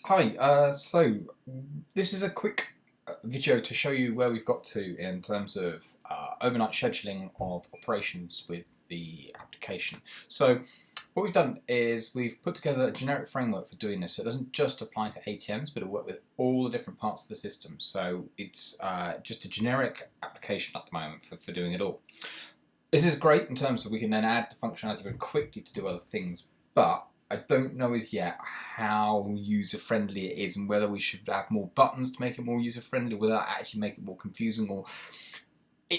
Hi, so this is a quick video to show you where we've got to in terms of overnight scheduling of operations with the application. So what we've done is we've put together a generic framework for doing this. So it doesn't just apply to ATMs, but it'll work with all the different parts of the system. So it's just a generic application at the moment for doing it all. This is great in terms of we can then add the functionality very quickly to do other things, but I don't know as yet how user-friendly it is and whether we should have more buttons to make it more user-friendly, whether that actually make it more confusing.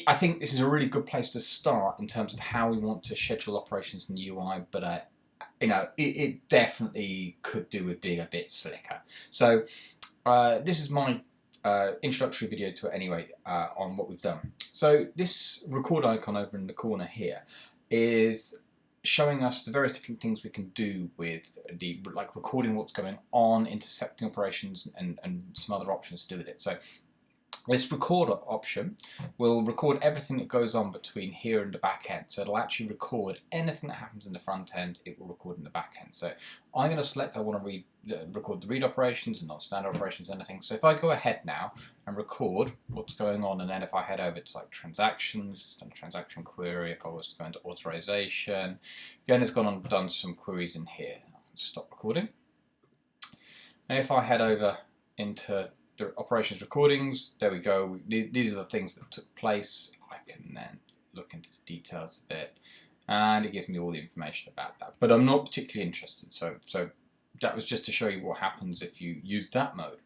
I think this is a really good place to start in terms of how we want to schedule operations in the UI, but it definitely could do with being a bit slicker. So this is my introductory video to it anyway on what we've done. So this record icon over in the corner here is showing us the various different things we can do with the recording what's going on, intercepting operations, and some other options to do with it. So this record option will record everything that goes on between here and the back end. So it'll actually record anything that happens in the front end, it will record in the back end. So I'm going to select I want to record the read operations and not standard operations, anything. So if I go ahead now and record what's going on, and then if I head over to like transactions, it's done a transaction query. If I was to go into authorization, again it's gone and done some queries in here. I can stop recording. And if I head over into the operations recordings, there we go. These are the things that took place. I can then look into the details of it, and it gives me all the information about that. But I'm not particularly interested, so that was just to show you what happens if you use that mode.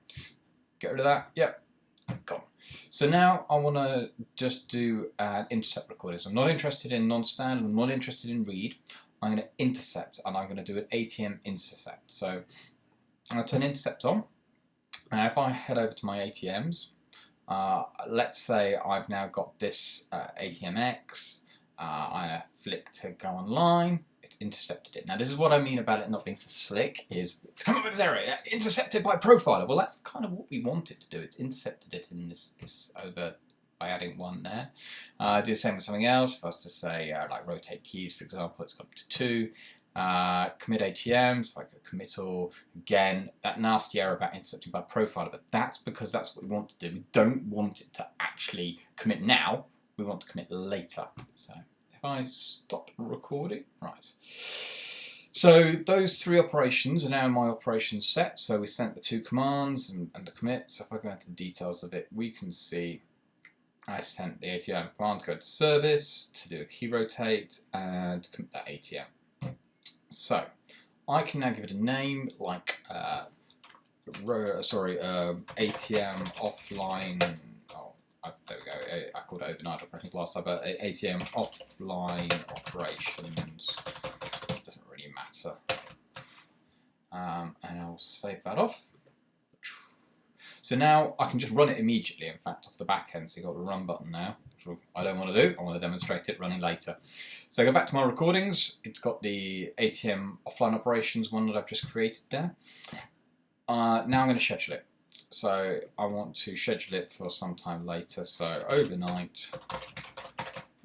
Get rid of that. Yep, gone. So now I want to just do an intercept recording. So I'm not interested in non-standard. I'm not interested in read. I'm going to intercept, and I'm going to do an ATM intercept. So I'm going to turn intercept on. Now if I head over to my ATMs, let's say I've now got this ATMX, I flick to go online, it's intercepted it. Now this is what I mean about it not being so slick, is it's come up with this error, intercepted by profiler. Well, that's kind of what we want it to do. It's intercepted it in this over by adding one there. Do the same with something else. If I was to say like rotate keys, for example, it's got up to 2. Commit ATMs, if I go committal, again, that nasty error about intercepting by profiler, but that's because that's what we want to do. We don't want it to actually commit now, we want to commit later. So if I stop recording, right. So those 3 operations are now in my operations set. So we sent the 2 commands and the commit. So if I go into the details of it, we can see I sent the ATM command to go to service, to do a key rotate, and to commit that ATM. So I can now give it a name like ATM offline. Oh, there we go. I called it overnight operations last time, but ATM offline operations doesn't really matter. And I'll save that off. So now I can just run it immediately. In fact, off the back end. So you've got the run button now. I don't want to do. I want to demonstrate it running later. So I go back to my recordings. It's got the ATM offline operations one that I've just created there. Now I'm going to schedule it. So I want to schedule it for some time later. So overnight,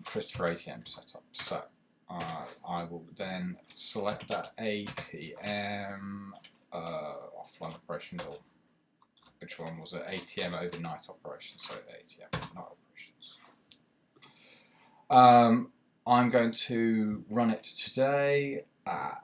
Christopher ATM setup. So I will then select that ATM offline operations, or which one was it? ATM overnight operations. So ATM overnight operations. I'm going to run it today at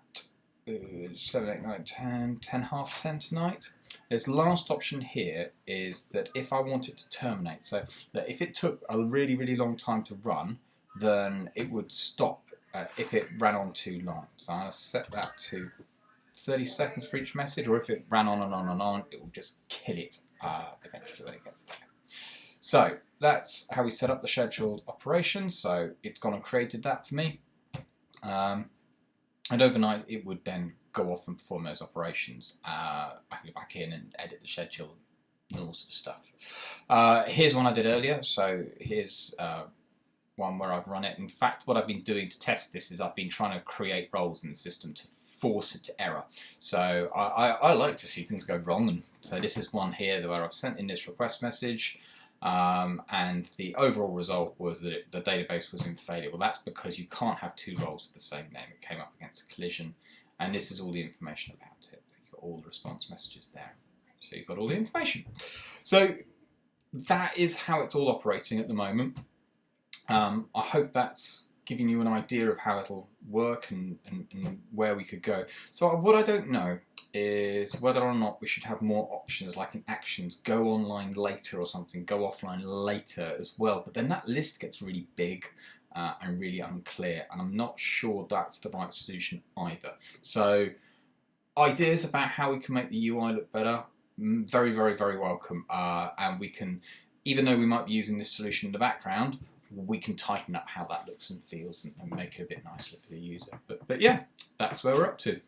7, 8, 9, 10, 10, half 10 tonight. This last option here is that if I want it to terminate, so that if it took a really, really long time to run, then it would stop if it ran on too long. So I'm going to set that to 30 seconds for each message, or if it ran on and on and on, it will just kill it eventually when it gets there. So that's how we set up the scheduled operation. So it's gone and created that for me. And overnight it would then go off and perform those operations. I can go back in and edit the schedule and all sorts of stuff. Here's one I did earlier. So here's one where I've run it. In fact, what I've been doing to test this is I've been trying to create roles in the system to force it to error. So I like to see things go wrong. And so this is one here where I've sent in this request message. And the overall result was that the database was in failure. Well, that's because you can't have 2 roles with the same name. It came up against a collision, and this is all the information about it. You've got all the response messages there. So you've got all the information. So that is how it's all operating at the moment. I hope that's giving you an idea of how it'll work and where we could go. So what I don't know is whether or not we should have more options, like in actions, go online later or something, go offline later as well. But then that list gets really big and really unclear, and I'm not sure that's the right solution either. So ideas about how we can make the UI look better, very, very, very welcome. And we can, even though we might be using this solution in the background, we can tighten up how that looks and feels and make it a bit nicer for the user. But yeah, that's where we're up to.